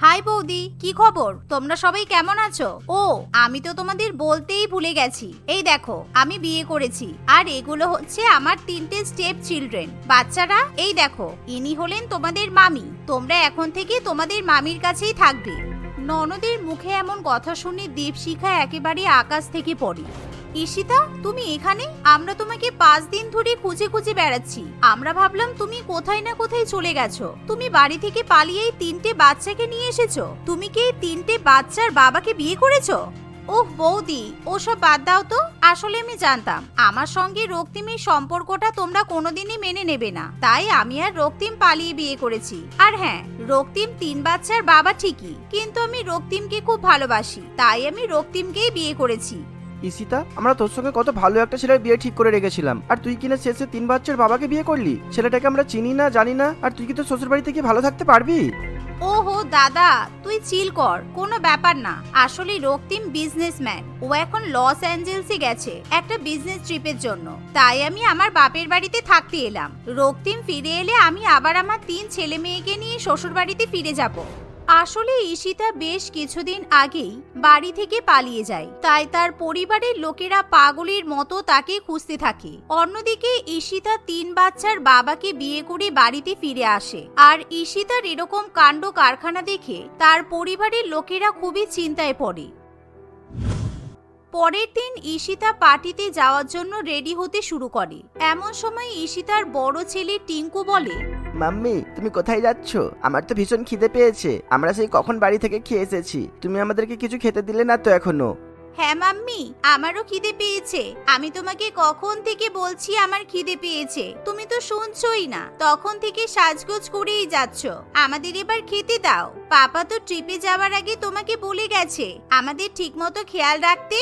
High বৌদি, কি খবর? তোমরা সবাই কেমন আছো? ও, আমি তো তোমাদের বলতেই ভুলে গেছি। এই দেখো, আমি বিয়ে করেছি, আর এগুলো হচ্ছে আমার 3টে স্টেপ চিলড্রেন বাচ্চারা। এই দেখো, ইনি হলেন তোমাদের মামি। তোমরা এখন থেকে তোমাদের মামির কাছেই থাকবে। ননদের মুখে এমন কথা শুনে দীপশিখা একেবারে আকাশ থেকে পড়ে। ঈশিতা, তুমি এখানে? আমরা তোমাকে 5 দিন ধরে খুঁজে খুঁজে বেড়াচ্ছি। আমরা ভাবলাম তুমি কোথায় না কোথায় চলে গেছো। তুমি বাড়ি থেকে পালিয়ে এই 3টে বাচ্চাকে নিয়ে এসেছো। তুমি কি এই 3টে বাচ্চার বাবাকে বিয়ে করেছো? ওহ বৌদি, ওসব বাদ দাও তো। আসলে আমি জানতাম আমার সঙ্গে রক্তিমের সম্পর্কটা তোমরা কোনোদিনই মেনে নেবে না, তাই আমি আর রক্তিম পালিয়ে বিয়ে করেছি। আর হ্যাঁ, রক্তিম 3 বাচ্চার বাবা ঠিকই, কিন্তু আমি রক্তিমকে খুব ভালোবাসি, তাই আমি রক্তিমকেই বিয়ে করেছি। ঈশিতা, আমরা তোর সঙ্গে কত ভালো একটা ছেলের বিয়ে ঠিক করে রেখেছিলাম, আর তুই কিনা শেষে 3 বাচ্চার বাবাকে বিয়ে করলি। ছেলেটাকে আমরা চিনি না, জানি না, আর তুই কি তোর শ্বশুর বাড়িতে গিয়ে ভালো থাকতে পারবি? ওহো দাদা, তুই চিল কর, কোনো ব্যাপার না। আসলে রক্তিম বিজনেসম্যান, ও এখন লস অ্যাঞ্জেলসে গেছে একটা বিজনেস ট্রিপের জন্য, তাই আমি আমার বাপের বাড়িতে থাকতে এলাম। রক্তিম ফিরে এলে আমি আবার আমার 3 ছেলে মেয়েকে নিয়ে শ্বশুর বাড়িতে ফিরে যাব। আসলে ঈশিতা বেশ কিছুদিন আগেই বাড়ি থেকে পালিয়ে যায়, তাই তার পরিবারের লোকেরা পাগলের মতো তাকে খুঁজতে থাকে। অন্যদিকে ঈশিতা 3 বাচ্চার বাবাকে বিয়ে করে বাড়িতে ফিরে আসে, আর ঈশিতার এরকম কাণ্ড কারখানা দেখে তার পরিবারের লোকেরা খুবই চিন্তায় পড়ে। পরের দিন ঈশিতা পার্টিতে যাওয়ার জন্য রেডি হতে শুরু করে। এমন সময় ঈশিতার বড় ছেলে টিঙ্কু বলে, মাম্মি, তুমি কোথায় যাচ্ছ? আমার তো ভীষণ খিদে পেয়েছে। আমরা সেই কখন বাড়ি থেকে খেয়ে এসেছি, তুমি আমাদেরকে কিছু খেতে দিলে না তো এখনো। হ্যাঁ মাম্মি, আমারও খিদে পেয়েছে। আমি তোমাকে কখন থেকে বলছি আমার খিদে পেয়েছে, তুমি তো শুনছোই না। তখন থেকে সাজগোজ করেই যাচ্ছ। আমাদের এবার খেতে দাও। পাপা তো ট্রিপে যাওয়ার আগে তোমাকে বলে গেছে আমাদের ঠিকমতো খেয়াল রাখতে।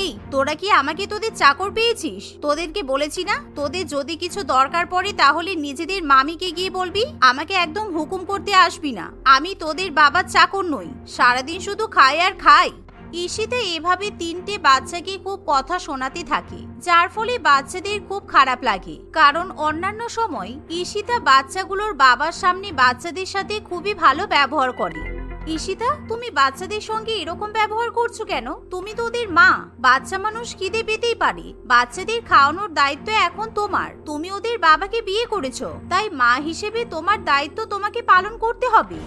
এই, তোরা কি আমাকে তোদের চাকর পেয়েছিস? তোদেরকে বলেছি না, তোদের যদি কিছু দরকার পড়ে তাহলে নিজেদের মামিকে গিয়ে বলবি, আমাকে একদম হুকুম করতে আসবি না। আমি তোদের বাবার চাকর নই, সারাদিন শুধু খাই আর খাই। ঈশিতা এভাবে 3টে বাচ্চাকে খুব কথা শোনাতে থাকে, যার ফলে বাচ্চাদের খুব খারাপ লাগে। কারণ অন্যান্য সময় ঈশিতা বাচ্চাগুলোর বাবার সামনে বাচ্চাদের সাথে খুবই ভালো ব্যবহার করে। ঈশিতা, তুমি বাচ্চাদের সঙ্গে এরকম ব্যবহার করছো কেন? তুমি তো ওদের মা। বাচ্চা মানুষ খিদে পেতেই পারে। বাচ্চাদের খাওয়ানোর দায়িত্ব এখন তোমার। তুমি ওদের বাবাকে বিয়ে করেছো, তাই মা হিসেবে তোমার দায়িত্ব তোমাকে পালন করতে হবে।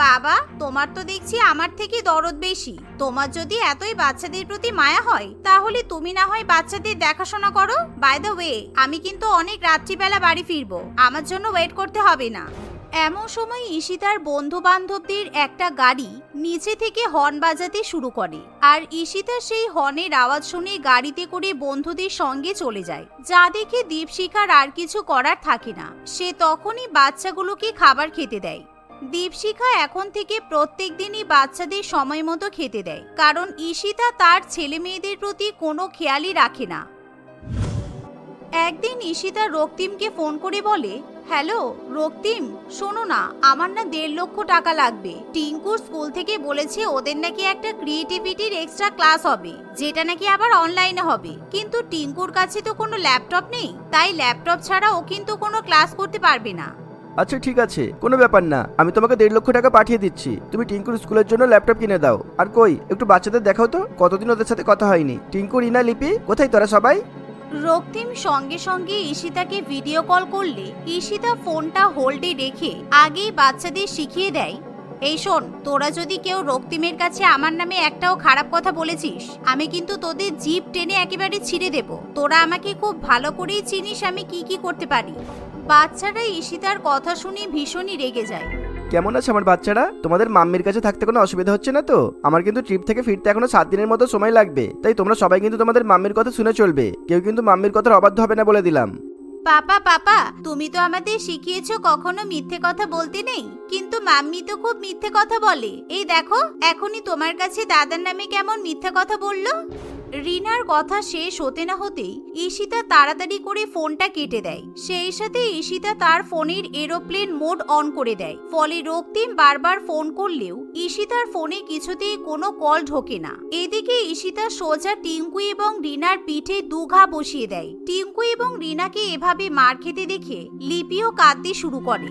বাবা, তোমার তো দেখছি আমার থেকে দরদ বেশি। তোমার যদি এতই বাচ্চাদের প্রতি মায়া হয়, তাহলে তুমি না হয় বাচ্চাদের দেখাশোনা করো। বাই দ্য ওয়ে, আমি কিন্তু অনেক রাত্রিবেলা বাড়ি ফিরবো, আমার জন্য ওয়েট করতে হবে না। এমন সময় ঈশিতার বন্ধু বান্ধবদের একটা গাড়ি নিচে থেকে হর্ন বাজাতে শুরু করে, আর ঈশিতা সেই হর্নের আওয়াজ শুনে গাড়িতে করে বন্ধুদের সঙ্গে চলে যায়। যা দেখে দীপশিখার আর কিছু করার থাকে না, সে তখনই বাচ্চাগুলোকে খাবার খেতে দেয়। দীপশিখা এখন থেকে প্রত্যেক দিনই বাচ্চাদের সময় মতো খেতে দেয়, কারণ ঈশিতা তার ছেলে মেয়েদের প্রতি কোনো খেয়ালই রাখে না। একদিন ঈশিতা রক্তিমকে ফোন করে বলে, হ্যালো রক্তিম, শোনো না, আমার না 1.5 লক্ষ টাকা লাগবে। টিঙ্কুর স্কুল থেকে বলেছে ওদের নাকি একটা ক্রিয়েটিভিটির এক্সট্রা ক্লাস হবে, যেটা নাকি আবার অনলাইনে হবে। কিন্তু টিঙ্কুর কাছে তো কোনো ল্যাপটপ নেই, তাই ল্যাপটপ ছাড়া ও কিন্তু কোনো ক্লাস করতে পারবে না। আচ্ছা ঠিক আছে, কোনো ব্যাপার না, আমি তোমাকে 1.5 লক্ষ টাকা পাঠিয়ে দিচ্ছি। তুমি টিঙ্কুর স্কুলের জন্য ল্যাপটপ কিনে দাও। আর কই, একটু বাচ্চাদের দেখাও তো, কতদিন ওদের সাথে কথা হয়নি। টিঙ্কু, রিনা, লিপি, কোথায় তোরা সবাই? রক্তিম সঙ্গে সঙ্গে ঈশিতাকে ভিডিও কল করলে ঈশিতা ফোনটা হোল্ডে রেখে আগেই বাচ্চাদের শিখিয়ে দেয়, এই শোন, তোরা যদি কেউ রক্তিমের কাছে আমার নামে একটাও খারাপ কথা বলেছিস, আমি কিন্তু তোদের জিভ টেনে একেবারে ছিঁড়ে দেব। তোরা আমাকে খুব ভালো করেই চিনিস আমি কি কি করতে পারি। বাচ্চারা ঈশিতার কথা শুনে ভীষণই রেগে যায়। কেমন আছে আমার বাচ্চারা? তোমাদের মাম্মির কাছে থাকতে কোনো অসুবিধা হচ্ছে না তো? আমার কিন্তু ট্রিপ থেকে ফিরতে এখনো 7 দিনের মতো সময় লাগবে, তাই তোমরা সবাই কিন্তু তোমাদের মাম্মির কথা শুনে চলবে। কেউ কিন্তু মাম্মির কথার অবাধ্য হবে না বলে দিলাম। পাপা, তুমি তো আমাদের শিখিয়েছো কখনো মিথ্যে কথা বলতে নেই, কিন্তু মাম্মি তো খুব মিথ্যে কথা বলে। এই দেখো, এখনই তোমার কাছে দাদার নামে কেমন মিথ্যে কথা বললো। রিনার কথা শেষ হতে না হতেই ঈশিতা তাড়াতাড়ি করে ফোনটা কেটে দেয়। সেই সাথে ঈশিতা তার ফোনের এরোপ্লেন মোড অন করে দেয়, ফলে রক্তিম বারবার ফোন করলেও ঈশিতার ফোনে কিছুতেই কোনো কল ঢোকে না। এদিকে ঈশিতা সোজা টিঙ্কু এবং রিনার পিঠে 2 ঘা বসিয়ে দেয়। টিঙ্কু এবং রিনাকে এভাবে মার খেতে দেখে লিপিও কাঁদতে শুরু করে।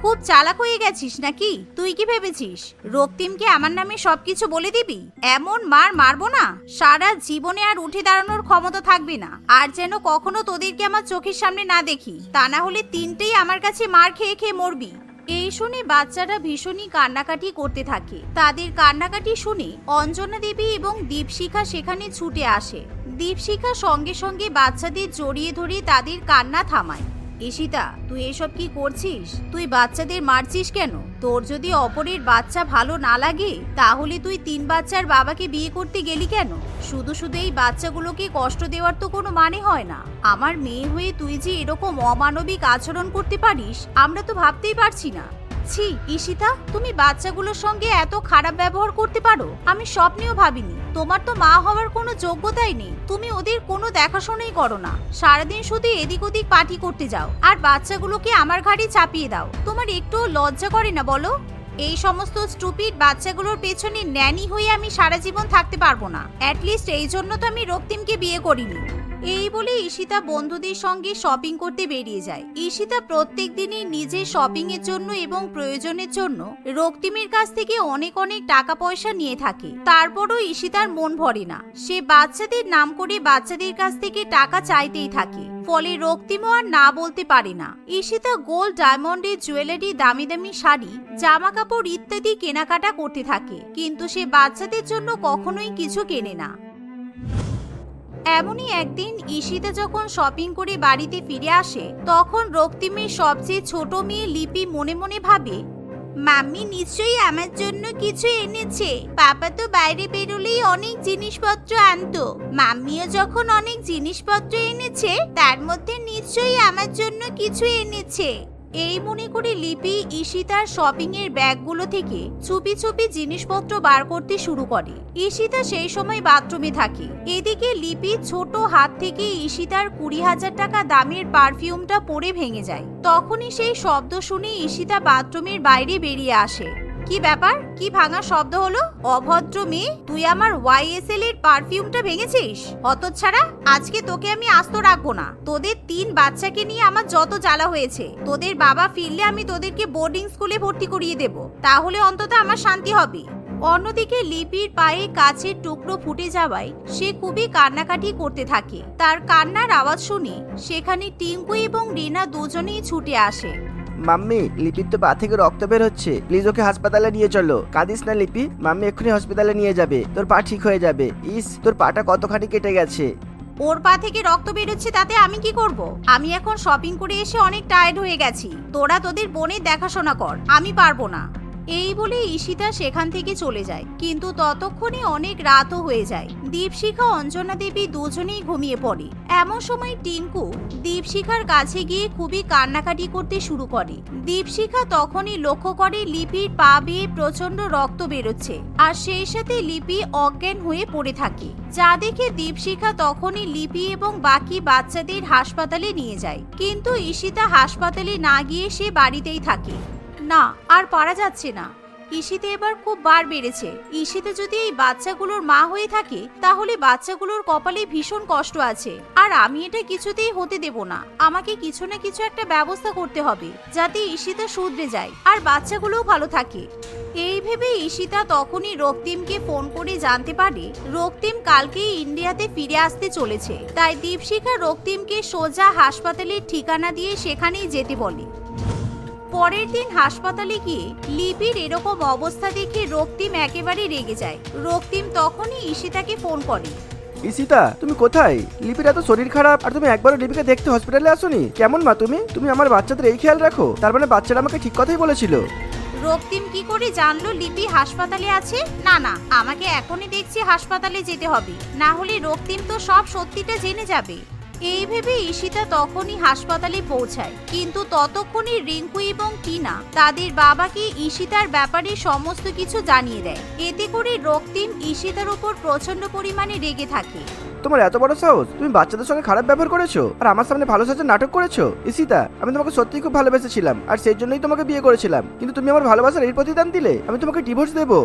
খুব চালাক হয়ে গেছিস নাকি? তুই কি ভেবেছিস রক্তিমকে আমার নামে সবকিছু বলে দিবি? এমন মার মারবো না, সারা জীবনে আর উঠে দাঁড়ানোর ক্ষমতা থাকবে না। আর যেন কখনো তোদেরকে আমার চোখের সামনে না দেখি, তা না হলে তিনটেই আমার কাছে মার খেয়ে খেয়ে মরবি। এই শুনে বাচ্চারা ভীষণই কান্নাকাটি করতে থাকে। তাদের কান্নাকাটি শুনে অঞ্জনা দেবী এবং দীপশিখা সেখানে ছুটে আসে। দীপশিখা সঙ্গে সঙ্গে বাচ্চাদের জড়িয়ে ধরে তাদের কান্না থামায়। ঈশিতা, তুই এসব কি করছিস? তুই বাচ্চাদের মারছিস কেন? তোর যদি অপরের বাচ্চা ভালো না লাগে তাহলে তুই 3 বাচ্চার বাবাকে বিয়ে করতে গেলি কেন? শুধু শুধু এই বাচ্চাগুলোকে কষ্ট দেওয়ার তো কোনো মানে হয় না। আমার মেয়ে হয়ে তুই যে এরকম অমানবিক আচরণ করতে পারিস আমরা তো ভাবতেই পারছি না। ছি ঈশিতা, তুমি বাচ্চাগুলোর সঙ্গে এত খারাপ ব্যবহার করতে পারো আমি স্বপ্নেও ভাবিনি। তোমার তো মা হওয়ার কোনো যোগ্যতাই নেই। তুমি ওদের কোনো দেখাশোনাই করো না, সারাদিন শুধু এদিক ওদিক পার্টি করতে যাও আর বাচ্চাগুলোকে আমার ঘাড়ে চাপিয়ে দাও। তোমার একটুও লজ্জা করে না বলো? এই সমস্ত স্টুপিড বাচ্চাগুলোর পেছনে ন্যানি হয়ে আমি সারা জীবন থাকতে পারবো না। অ্যাটলিস্ট এই জন্য তো আমি রক্তিমকে বিয়ে করিনি। এই বলে ঈশিতা বন্ধুদের সঙ্গে শপিং করতে বেরিয়ে যায়। ঈশিতা প্রত্যেক দিনই নিজের শপিং এর জন্য এবং প্রয়োজনের জন্য রক্তিমের কাছ থেকে অনেক অনেক টাকা পয়সা নিয়ে থাকে। তারপরও ঈশিতার মন ভরে না। সে বাচ্চাদের নাম করে বাচ্চাদের কাছ থেকে টাকা চাইতেই থাকে। ফলে রক্তিমও আর না বলতে পারে না। ঈশিতা গোল্ড ডায়মন্ডের জুয়েলারি, দামি দামি শাড়ি, জামা কাপড় ইত্যাদি কেনাকাটা করতে থাকে, কিন্তু সে বাচ্চাদের জন্য কখনোই কিছু কেনে না। এমনই একদিন ঈশিতা যখন শপিং করে বাড়িতে ফিরে আসে তখন রক্তিমের সবচেয়ে ছোট মেয়ে লিপি মনে মনে ভাবে, মাম্মি নিশ্চয়ই আমার জন্য কিছু এনেছে। পাপা তো বাইরে বেরোলেই অনেক জিনিসপত্র আনতো, মাম্মিও যখন অনেক জিনিসপত্র এনেছে তার মধ্যে নিশ্চয়ই আমার জন্য কিছু এনেছে। এই মনে করে লিপি ঈশিতার শপিং এর ব্যাগগুলো থেকে চুপি চুপি জিনিসপত্র বার করতে শুরু করে। ঈশিতা সেই সময় বাথরুমে থাকে। এদিকে লিপি ছোট হাত থেকে ঈশিতার 20,000 টাকা দামের পারফিউমটা পড়ে ভেঙে যায়। তখনই সেই শব্দ শুনে ঈশিতা বাথরুমের বাইরে বেরিয়ে আসে। কি ব্যাপার? কি ভাঙা শব্দ হলো? অভদ্র মেয়ে, তুই আমার YSL এর পারফিউমটা ভেঙেছিস? হতচ্ছাড়া, আজকে তোকে আমি আস্ত রাখবো না। তোদের 3 বাচ্চাকে নিয়ে আমার যত জ্বালা হয়েছে। তোদের বাবা ফিরলে আমি তোদেরকে বোর্ডিং স্কুলে ভর্তি করিয়ে দেব, তাহলে অন্তত আমার শান্তি হবে। অন্যদিকে লিপির পায়ে কাচের টুকরো ফুটে যাওয়ায় সে খুবই কান্নাকাটি করতে থাকে। তার কান্নার আওয়াজ শুনে সেখানে টিঙ্কু এবং রিনা দুজনেই ছুটে আসে। মাম্মি, লিপির তো পা থেকে রক্ত বের হচ্ছে, প্লিজ ওকে হাসপাতালে নিয়ে চলো। কাঁদিস না লিপি, মাম্মি এক্ষুনি হসপিটালে নিয়ে যাবে, তোর পা ঠিক হয়ে যাবে। ইস, তোর পাটা কতখানি কেটে গেছে। ওর পা থেকে রক্ত বেরোচ্ছে তাতে আমি কি করব? আমি এখন শপিং করে এসে অনেক টায়ার্ড হয়ে গেছি। তোরা তোদের বোনের দেখাশোনা কর, আমি পারবো না। এই বলে ঈশিতা সেখান থেকে চলে যায়। কিন্তু ততক্ষণে অনেক রাতও হয়ে যায়। দীপশিখা, অঞ্জনা দেবী দুজনেই ঘুমিয়ে পড়ে। এমন সময় টিঙ্কু দীপশিখার কাছে গিয়ে খুবই কান্নাকাটি করতে শুরু করে। দীপশিখা তখনই লক্ষ্য করে লিপির পা বেয়ে প্রচন্ড রক্ত বেরোচ্ছে আর সেই সাথে লিপি অজ্ঞান হয়ে পড়ে থাকে। যা দেখে দীপশিখা তখনই লিপি এবং বাকি বাচ্চাদের হাসপাতালে নিয়ে যায়। কিন্তু ঈশিতা হাসপাতালে না গিয়ে সে বাড়িতেই থাকে। না, আর পারা যাচ্ছে না। ঈশিতা এবার খুব বার বেড়েছে। ঈশিতা যদি এই বাচ্চাগুলোর মা হয়ে থাকে তাহলে বাচ্চাগুলোর কপালে ভীষণ কষ্ট আছে, আর আমি এটা কিছুতেই হতে দেব না। আমাকে কিছু না কিছু একটা ব্যবস্থা করতে হবে যাতে ঈশিতা শুধরে যায় আর বাচ্চাগুলোও ভালো থাকে। এই ভেবে ঈশিতা তখনই রক্তিমকে ফোন করে জানতে পারে রক্তিম কালকেই ইন্ডিয়াতে ফিরে আসতে চলেছে। তাই দীপশিখা রক্তিমকে সোজা হাসপাতালের ঠিকানা দিয়ে সেখানেই যেতে বলে। পরের দিন হাসপাতালে গিয়ে লিপির এরকম অবস্থা দেখে রক্তিম একেবারে রেগে যায়। রক্তিম তখনই ঈশিতাকে ফোন করে। ঈশিতা, তুমি কোথায়? লিপির এত শরীর খারাপ আর তুমি একবারও লিপিকে দেখতে হসপিটালে আসোনি? কেমন মা তুমি আমার বাচ্চাদের এই খেয়াল রাখো? তার মানে বাচ্চারা আমাকে ঠিক কথাই বলেছিল। রক্তিম কি করে জানলো লিপি হাসপাতালে আছে? না, আমাকে এখনই দেখছি হাসপাতালে যেতে হবে, না হলে রক্তিম তো সব সত্যিটা জেনে যাবে। এই ভেবে ঈশিতা তখনই হাসপাতালে পৌঁছায়। কিন্তু ততক্ষণে রিঙ্কু এবং টিনা তাদের বাবাকে ঈশিতার ব্যাপারে সমস্ত কিছু জানিয়ে দেয়। এতে করে রক্তিম ঈশিতার উপর প্রচন্ড পরিমাণে রেগে থাকে। তোমার এত বড় সাহস, তুমি বাচ্চাদের সঙ্গে খারাপ ব্যবহার করেছো আর আমার সামনে ভালো সাজার নাটক করেছো। ঈশিতা, আমি তোমাকে সত্যিই খুব ভালোবেসেছিলাম আর সেই জন্যই তোমাকে বিয়ে করেছিলাম, কিন্তু তুমি আমার ভালোবাসার এই প্রতিদান দিলে। আমি তোমাকে ডিভোর্স দেবো।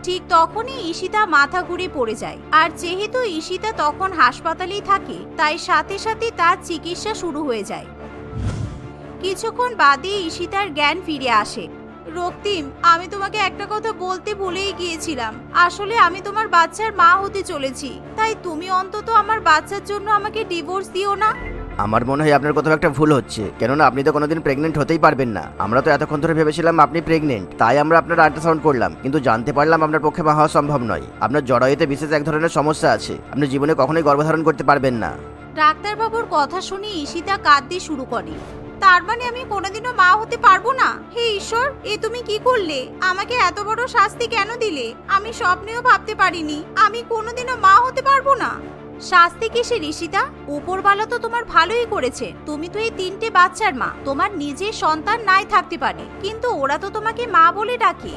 ঠিক তখনই ঈশিতা মাথা ঘুরে পড়ে যায়। আর যেহেতু ঈশিতা তখন হাসপাতালেই থাকে তাই সাথে সাথে তার চিকিৎসা শুরু হয়ে যায়। কিছুক্ষণ বাদে ঈশিতার জ্ঞান ফিরে আসে। রক্তিম, আমি তোমাকে একটা কথা বলতে ভুলেই গিয়েছিলাম। আসলে আমি তোমার বাচ্চার মা হতে চলেছি, তাই তুমি অন্তত আমার বাচ্চার জন্য আমাকে ডিভোর্স দিও না। আমার মনে হয় আপনার কোথাও একটা ভুল হচ্ছে, কেননা আপনি তো কোনোদিন প্রেগনেন্ট হতেই পারবেন না। আমরা তো এতক্ষণ ধরে ভেবেছিলাম আপনি প্রেগনেন্ট, তাই আমরা আপনার আল্ট্রাসাউন্ড করলাম, কিন্তু জানতে পারলাম আপনার পক্ষে মা হওয়া সম্ভব নয়। আপনার জরায়ুতে বিশেষ এক ধরনের সমস্যা আছে, আপনি জীবনে কখনোই গর্ভধারণ করতে পারবেন না। ডাক্তারবাবুর কথা শুনে ঈশিতা কাঁদতে শুরু করে। তার মানে আমি কোনোদিনও মা হতে পারবো না? হে ঈশ্বর, এ তুমি কি করলে? আমাকে এত বড় শাস্তি কেন দিলে? আমি স্বপ্নেও ভাবতে পারিনি আমি কোনোদিনও মা হতে পারবো না। শাস্তি কিসের ঈশিতা? উপরওয়ালা তো তোমার ভালোই করেছে। তুমি তো এই 3টে বাচ্চার মা। তোমার নিজের সন্তান নাই থাকতে পারে, কিন্তু ওরা তো তোমাকে মা বলে ডাকে।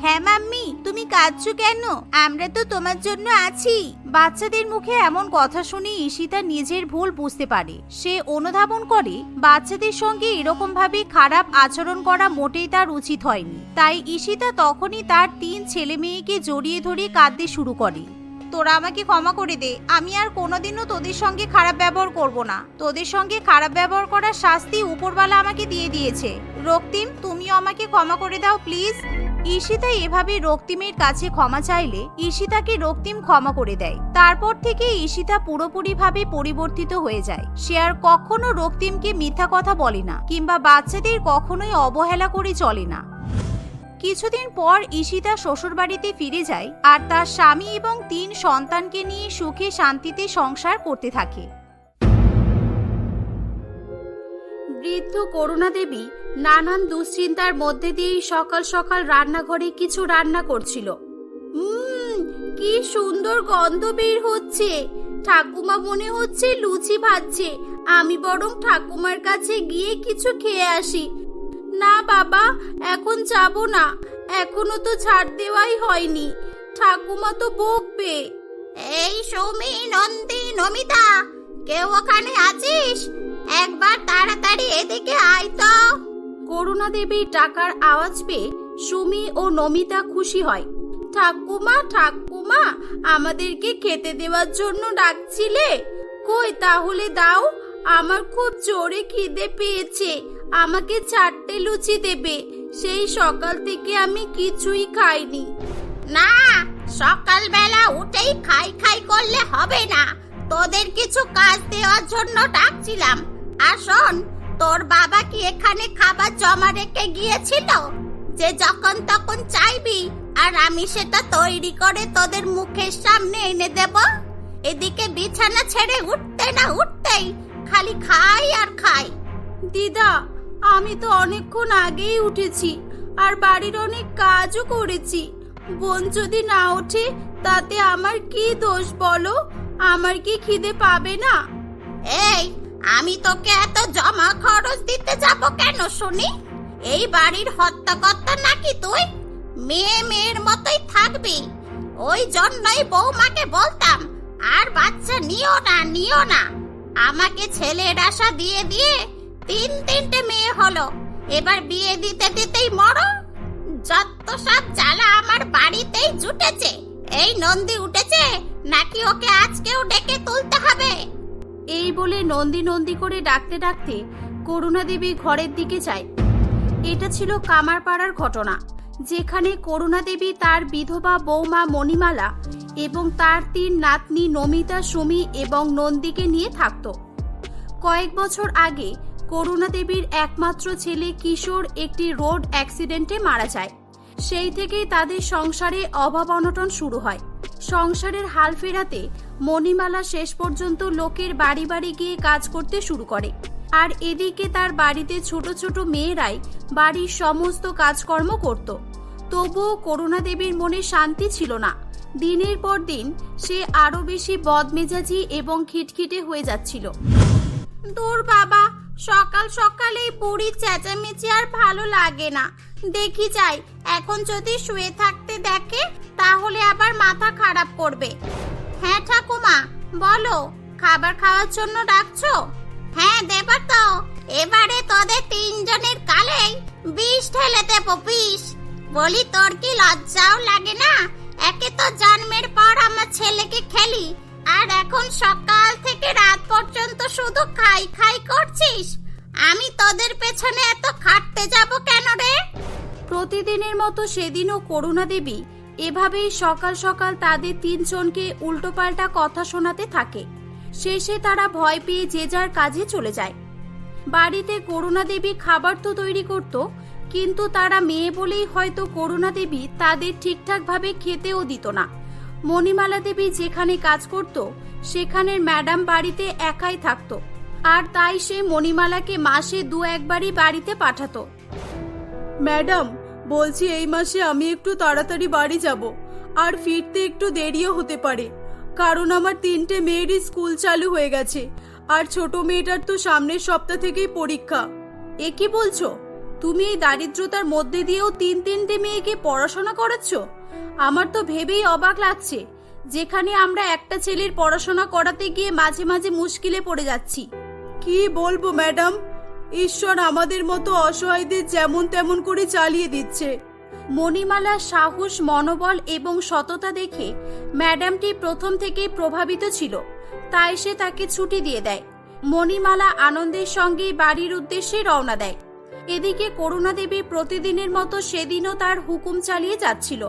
হ্যাঁ মাম্মি, তুমি কাঁদছো কেন? আমরা তো তোমার জন্য আছি। বাচ্চাদের মুখে এমন কথা শুনে ঈশিতা নিজের ভুল বুঝতে পারে। সে অনুধাবন করে বাচ্চাদের সঙ্গে এরকম ভাবে খারাপ আচরণ করা মোটেই তার উচিত হয়নি। তাই ঈশিতা তখনই তার 3 ছেলে মেয়েকে জড়িয়ে ধরে কাঁদতে শুরু করে। তোরা আমাকে ক্ষমা করে দে, আমি আর কোনোদিনও তোদের সঙ্গে খারাপ ব্যবহার করব না। তোদের সঙ্গে খারাপ ব্যবহার করার শাস্তি উপরওয়ালা আমাকে দিয়ে দিয়েছে। রক্তিম, তুমিও আমাকে ক্ষমা করে দাও প্লিজ। ঈশিতা এভাবে রক্তিমের কাছে ক্ষমা চাইলে ঈশিতাকে রক্তিম ক্ষমা করে দেয়। তারপর থেকে ঈশিতা পুরোপুরিভাবে পরিবর্তিত হয়ে যায়। সে আর কখনো রক্তিমকে মিথ্যা কথা বলে না, কিংবা বাচ্চাদের কখনোই অবহেলা করে চলে না। কিছুদিন পর ঈশিতা শ্বশুরবাড়িতে ফিরে যায় আর তার স্বামী এবং 3 সন্তানকে নিয়ে সুখে শান্তিতে সংসার করতে থাকে। বৃদ্ধ করুণা দেবী নানান দুশ্চিন্তার মধ্যে দিয়েই সকাল সকাল রান্নাঘরে কিছু রান্না করছিল। কি সুন্দর গন্ধ বের হচ্ছে। ঠাকুমা মনে হচ্ছে লুচি ভাজছে। আমি বরং ঠাকুমার কাছে গিয়ে কিছু খেয়ে আসি। না বাবা, এখন যাব না, এখনো তো ছাড় দেওয়াই হয়নি। ঠাকুমা তো বকবে। এই সৌমি, নন্দী, নমিতা, কেউ ওখানে আছিস? একবার তাড়াতাড়ি এদিকে আয় তো। করুণা দেবীর টাকার আওয়াজ পেয়ে সুমি ও নমিতা খুশি হয়। ঠাকুমা, ঠাকুমা, আমাদেরকে খেতে দেওয়ার জন্য ডাকছিলে? কই তাহলে দাও, আমার খুব জোরে খিদে পেয়েছে। আমাকে 4টে লুচি দেবে। সেই সকাল থেকে আমি কিছুই খাইনি। না, সকালবেলা উঠেই খাই খাই করলে হবে না। তোদের কিছু কাজ দেওয়ার জন্য ডাকছিলাম। আর শোন, তোর বাবা কি এখানে খাবার জমা রেখে গিয়েছিল যে যখন তখন চাইবি আর আমি সেটা তৈরি করে তোদের মুখের সামনে এনে দেব? এদিকে বিছানা ছেড়ে উঠতে না উঠতেই খালি খাই আর খাই। দিদা, আমি তো অনেকক্ষণ আগেই উঠেছি আর বাড়ির অনেক কাজও করেছি। বোন যদি না ওঠে তাতে আমার কি দোষ বলো? আমার কি খিদে পাবে না? এই, আমি তোকে এত জমা খরচ দিতে যাব কেন শুনি? এই বাড়ির হত্যাকর্তা নাকি তুই? মেয়ে মেয়ের মতোই থাকবি। ওই জন্যই বৌমাকে বলতাম আর বাচ্চা নিও না, নিও না। আমাকে ছেলের আশা দিয়ে দিয়ে 3টে মেয়ে হলো, এবার বিয়ে দিতে দিতেই মরো। যত সব জ্বালা আমার বাড়িতেই জুটেছে। এই নন্দী উঠেছে নাকি ওকে আজকেও ডেকে তুলতে হবে? এই বলে নন্দী নন্দী করে ডাকতে ডাকতে করুণা দেবী ঘরের দিকে যায়। এটা ছিল কামারপাড়ার ঘটনা, যেখানে করুণা দেবী তার বিধবা বৌমা মণিমালা এবং তার 3 নাতনি নমিতা, সুমি এবং নন্দীকে নিয়ে থাকত। কয়েক বছর আগে করুণা দেবীর একমাত্র ছেলে কিশোর একটি রোড অ্যাক্সিডেন্টে মারা যায়। সেই থেকেই তাদের সংসারে অভাব অনটন শুরু হয়। সংসারের হাল ফেরাতে মণিমালা শেষ পর্যন্ত লোকের বাড়ি বাড়ি গিয়ে কাজ করতে শুরু করে। আর এদিকে তার বাড়িতে ছোট ছোট মেয়েরাই বাড়ির সমস্ত কাজকর্ম করত। তবুও করুণা দেবীর মনে শান্তি ছিল না। দিনের পর দিন সে আরো বেশি বদমেজাজি এবং খিটখিটে হয়ে যাচ্ছিল। দূর বাবা, সকাল সকাল এই বুড়ির চেঁচামেচি আর ভালো লাগে না। দেখি যাই, এখন যদি শুয়ে থাকতে দেখে তাহলে আবার মাথা খারাপ করবে। হ্যাঁ ঠাকুমা, বলো, খাবার খাওয়ার জন্য ডাকছো? হ্যাঁ দেব তো। এবারে তোদের 3 জনের গালেই বিষ ঢেলে দেব, বিষ। বলি, তোর কি লজ্জাও লাগে না? একে তো জন্মের পর আমার ছেলেকে খেলি, আর এখন সকাল থেকে রাত পর্যন্ত শুধু খাই খাই করছিস। আমি তোদের পেছনে এত খাটতে যাব কেন রে? প্রতিদিনের মতো সেদিনও করুণা দেবী এভাবেই সকাল সকাল তাদের তিনজনকে উল্টোপাল্টা কথা শোনাতে থাকে। শেষে তারা ভয় পেয়ে যে যার কাজে চলে যায়। বাড়িতে করুণা দেবী খাবার তো তৈরি করত, কিন্তু তারা মেয়ে বলেই হয়তো করুণা দেবী তাদের ঠিকঠাক ভাবে খেতেও দিত না। মণিমালা দেবী যেখানে কাজ করত সেখানের ম্যাডাম বাড়িতে একাই থাকতো, আর তাই সে মণিমালাকে মাসে 2-1বারই বাড়িতে পাঠাতো। ম্যাডাম, বলছি এই মাসে আমি একটু তাড়াতাড়ি বাড়ি যাব, আর ফিরতে একটু দেরিও হতে পারে, কারণ আমার 3টে মেয়েরই স্কুল চালু হয়ে গেছে, আর ছোট মেয়েটার তো সামনের সপ্তাহ থেকেই পরীক্ষা। এ কি বলছো? তুমি এই দারিদ্রতার মধ্যে দিয়েও 3-3টে মেয়েকে পড়াশোনা করাচ্ছ? আমার তো ভেবেই অবাক লাগছে, যেখানে আমরা একটা ছেলের পড়াশোনা করাতে গিয়ে মাঝে মাঝে মুশকিলে পড়ে যাচ্ছি। কি বলবো ম্যাডাম, ঈশ্বর আমাদের মতো অসহায়দের যেমন তেমন করে চালিয়ে দিচ্ছে। মণিমালার সাহস, মনোবল এবং সততা দেখে ম্যাডামটি প্রথম থেকেই প্রভাবিত ছিল, তাই সে তাকে ছুটি দিয়ে দেয়। মণিমালা আনন্দের সঙ্গে বাড়ির উদ্দেশ্যে রওনা দেয়। এদিকে করুণা দেবী প্রতিদিনের মতো সেদিনও তার হুকুম চালিয়ে যাচ্ছিল।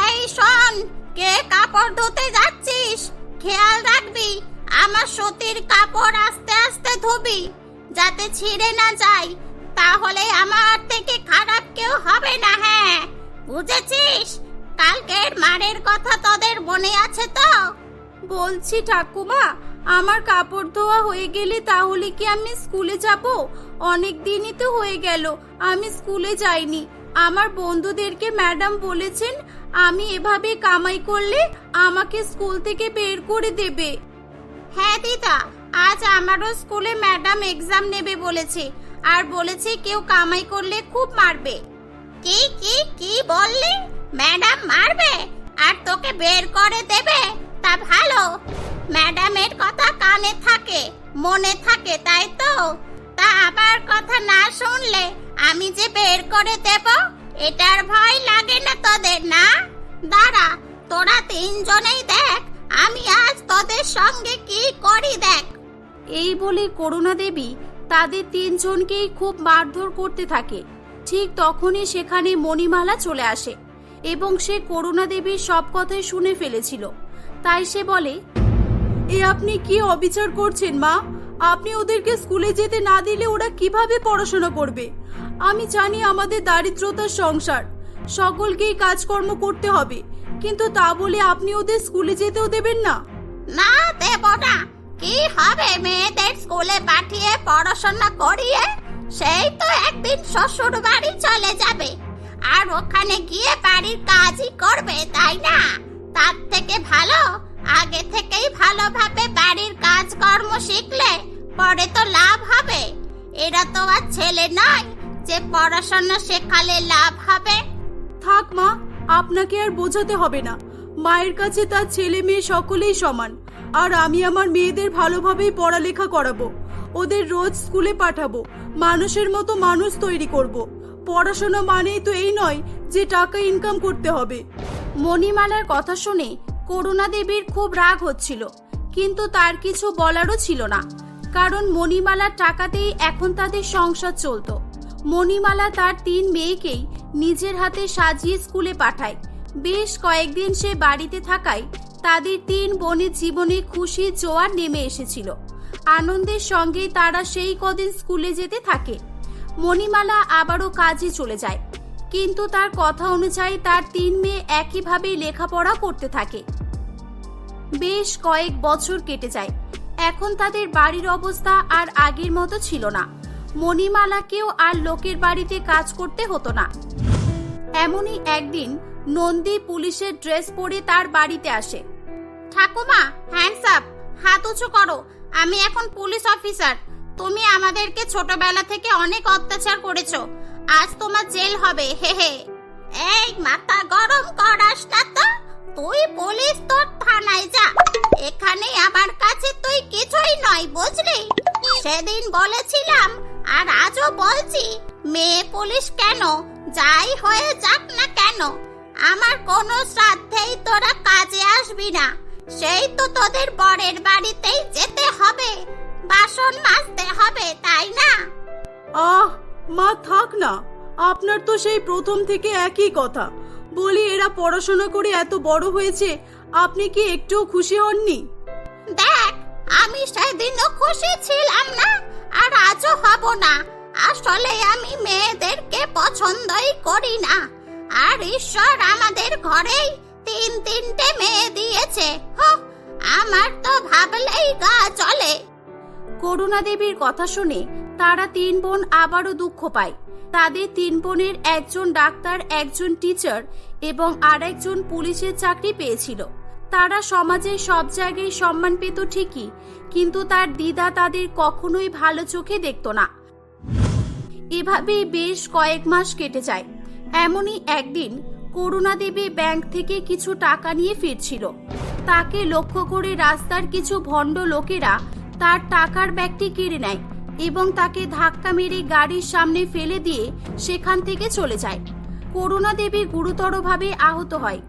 এই শোন, কে কাপড় ধুতে যাচ্ছিস? খেয়াল রাখবি আমার সতীর কাপড় আস্তে আস্তে ধুবি, যাতে ছিঁড়ে না যায়, তাহলে আমার থেকে খারাপ কেউ হবে না। হ্যাঁ, বুঝেছিস? কালকের মারের কথা তোদের মনে আছে তো? বলছি ঠাকুমা, আমার কাপড় ধোয়া হয়ে গেলে তাহলে কি আমি স্কুলে যাব? অনেক দিনই তো হয়ে গেল আমি স্কুলে যাইনি। আমার বন্ধুদেরকে ম্যাডাম বলেছেন আমি এভাবে কামাই করলে আমাকে স্কুল থেকে বের করে দেবে। হ্যাঁ দিদা, আজ আমারও স্কুলে ম্যাডাম এক্সাম নেবে বলেছে, আর বলেছে কেউ কামাই করলে খুব মারবে। কি কি কি বললি? ম্যাডাম মারবে আর তোকে বের করে দেবে? তা ভালো, ম্যাডামের কথা কানে থাকে, মনে থাকে, তাই তো? তা আমার কথা না শুনলে আমি যে বের করে দেব, এটার ভয় লাগে না তোদের? না, দাঁড়া, তোরা 3জনেই দেখ আমি আজ তোদের সঙ্গে কি করি, দেখ। এই বলে করুণা দেবী তাদের 3জনকেই খুব মারধর করতে থাকে। ঠিক তখনই সেখানে মণিমালা চলে আসে এবং সে করুণা দেবীর সব কথাই শুনে ফেলেছিল। তাই সে বলে, এ আপনি কি অবিচার করছেন মা? আপনি ওদেরকে স্কুলে যেতে না দিলে ওরা কিভাবে পড়াশোনা করবে? আমি জানি আমাদের দারিদ্রতার সংসার, সকলকেই কাজকর্ম করতে হবে, কিন্তু তা বলে আপনি ওদের স্কুলে যেতেও দেবেন না? না, দেব না। কি হবে মেয়েদের স্কুলে পাঠিয়ে পড়াশোনা করিয়ে? সেই তো একদিন শ্বশুর বাড়ি চলে যাবে, আর ওখানে গিয়ে বাড়ির কাজই করবে, তাই না? তার থেকে ভালো আগে থেকেই ভালোভাবে বাড়ির কাজকর্ম শিখলে পরে তো লাভ হবে। এরা তো আর ছেলে নয় যে পড়াশোনা শেখালে লাভ হবে। থাক মা, আপনাকে আর বোঝাতে হবে না। মায়ের কাছে তার ছেলে মেয়ে সকলেই সমান, আর আমি আমার মেয়েদের ভালোভাবেই পড়ালেখা করাবো, ওদের রোজ স্কুলে পাঠাবো, মানুষের মতো মানুষ তৈরি করব। পড়াশোনা মানেই তো এই নয় যে টাকা ইনকাম করতে হবে। মণিমালার কথা শুনে করুণা দেবীর খুব রাগ হচ্ছিল, কিন্তু তার কিছু বলারও ছিল না, কারণ মণিমালার টাকাতেই এখন তাদের সংসার চলতো। মণিমালা তার 3 মেয়েকেই নিজের হাতে সাজিয়ে স্কুলে পাঠায়। বেশ কয়েকদিন সে বাড়িতে থাকায় তাদের 3 বোনের জীবনে খুশি জোয়ার নেমে এসেছিল। আনন্দের সঙ্গে তারা সেই কদিন স্কুলে যেতে থাকে। মণিমালা আবারও কাজে চলে যায়, কিন্তু তার কথা অনুযায়ী তার 3 মেয়ে একইভাবে লেখাপড়া করতে থাকে। বেশ কয়েক বছর কেটে যায়। এখন তাদের বাড়ির অবস্থা আর আগের মতো ছিল না। মণিমালাকেও আর লোকের বাড়িতে কাজ করতে হতো না। এমনই একদিন নন্দী পুলিশের ড্রেস পরে তার বাড়িতে আসে। ঠাকুমা, হ্যান্ডস আপ, হাত উঁচু করো, আমি এখন পুলিশ অফিসার। তুমি আমাদেরকে ছোটবেলা থেকে অনেক অত্যাচার করেছো, আজ তোমার জেল হবে। হে হে। এই মাথা গরম করাস না তো, তুই পুলিশ, তোর থানায় যা। এখানে আমার কাছে তুই কিছুই নয়, বুঝলি? সেদিন বলেছিলাম আর আজও বলছি, মেয়ে পুলিশ কেন, যাই হয়ে যাক না কেন, আমার কোনো শ্রাদ্ধেই তোরা কাজে আসবি না। সেই তো তোদের বরের বাড়িতেই যেতে হবে। বাসন মাজতে হবে তাই না? আহ মা থাক না, আপনার তো সেই প্রথম থেকে একই কথা। বলি এরা পড়াশোনা করে এত বড় হয়েছে, আপনি কি একটুও খুশি হননি? দেখ, আমি সেদিনও খুশি ছিলাম না আর আজও হব না। আসলে আমি মেয়েদেরকে পছন্দই করি না। আর ঈশ্বর আমাদের ঘরেই তিনটে মেয়ে দিয়েছে। আমার তো ভাবলেই গা চলে। করুণা দেবীর কথা শুনে তারা তিন বোন আবারও দুঃখ পায়। তাদের তিন বোনের একজন ডাক্তার, একজন টিচার এবং আরেকজন পুলিশের চাকরি পেয়েছিল। তারা সমাজে সব জায়গায় সম্মান পেত ঠিকই, কিন্তু তার দিদা তাদের কখনোই ভালো চোখে দেখত না। এভাবেই বেশ কয়েক মাস কেটে যায়। এমনই একদিন করুণা দেবী ব্যাংক থেকে কিছু টাকা নিয়ে ফিরছিল। তাকে লক্ষ্য করে রাস্তার কিছু ভণ্ড লোকেরা তার টাকার ব্যাগটি কেড়ে নেয় এবং তাকে ধাক্কা মেরে গাড়ির সামনে ফেলে দিয়ে সেখান থেকে চলে যায়। করুণা দেবী গুরুতরভাবে আহত হয়।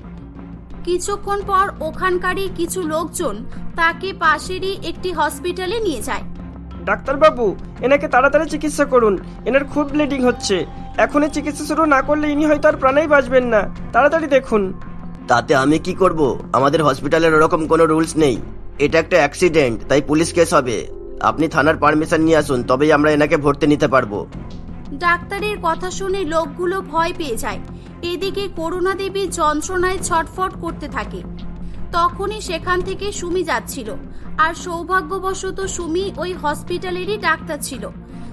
কিছুক্ষণ পর ওখানকারই কিছু লোকজন তাকে পাশেরই একটি হসপিটালে নিয়ে যায়। ডাক্তারবাবু, এনাকে তাড়াতাড়ি চিকিৎসা করুন, এনার খুব ব্লিডিং হচ্ছে। এখনই চিকিৎসা শুরু না করলে ইনি হয়তো আর প্রাণেই বাঁচবেন না। তাড়াতাড়ি দেখুন। তাতে আমি কি করব? আমাদের হসপিটালের ওরকম কোনো রুলস নেই। এটা একটা অ্যাক্সিডেন্ট, তাই পুলিশ কেস হবে। আপনি থানার পারমিশন নিয়ে আসুন, তবেই আমরা এনাকে ভর্তি নিতে পারবো। ডাক্তারের কথা শুনে লোকগুলো ভয় পেয়ে যায়। এদিকে করুণা দেবী যন্ত্রণায় ছটফট করতে থাকে। তখনই সেখান থেকে সুমি যাচ্ছিল, আর সৌভাগ্যবশত সুমি ওই হসপিটালেরই ডাক্তার ছিল।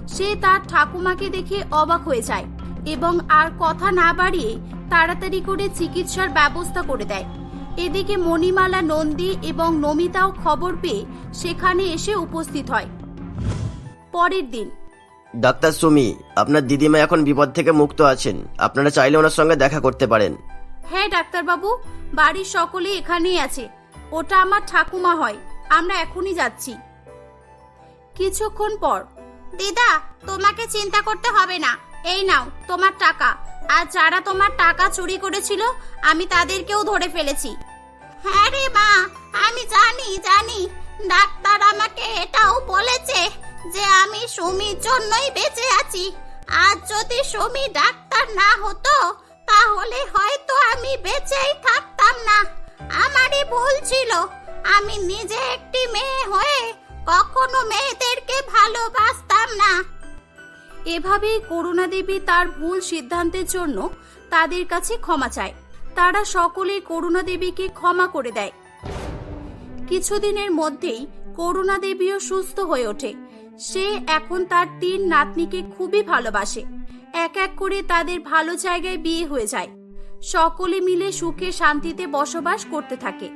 সে তার ঠাকুমাকে দেখে অবাক হয়ে যায় এবং আর কথা না বাড়িয়ে তাড়াতাড়ি করে চিকিৎসার ব্যবস্থা করে দেয়। এদিকে মণিমালা, নন্দী এবং নমিতাও খবর পেয়ে সেখানে এসে উপস্থিত হয়। পরের দিন ডাক্তার সুমি, আপনার দিদিমা এখন বিপদ থেকে মুক্ত আছেন। আপনারা চাইলে ওনার সঙ্গে দেখা করতে পারেন। হ্যাঁ ডাক্তারবাবু, বাড়ির সকলেই এখানেই আছে। ওটা আমার ঠাকুমা হয়। আমরা এখনই যাচ্ছি। কিছুক্ষণ পর, দিদা, তোমাকে চিন্তা করতে হবে না। এই নাও তোমার টাকা। আর যারা তোমার টাকা চুরি করেছিল আমি তাদেরকেও ধরে ফেলেছি। হ্যাঁ রে মা, আমি জানি। ডাক্তার আমাকে এটাও বলেছে যে আমি সুমির জন্যই বেঁচে আছি। আর যদি সুমি ডাক্তার না হতো তাহলে হয়তো আমি বেঁচেই থাকতাম না। আমারই ভুল ছিল। আমি নিজে একটি মেয়ে হয়ে কখনো মেয়েদেরকে ভালোবাসতাম না। এভাবেই করুণা দেবী তার ভুল সিদ্ধান্তের জন্য তাদের কাছে ক্ষমা চায়। তারা সকলে করুণা দেবীকে ক্ষমা করে দেয়। কিছুদিনের মধ্যেই করুণা দেবীও সুস্থ হয়ে ওঠে। সে এখন তার তিন নাতনিকে খুবই ভালোবাসে। এক এক করে তাদের ভালো জায়গায় বিয়ে হয়ে যায়। সকলে মিলে সুখে শান্তিতে বসবাস করতে থাকে।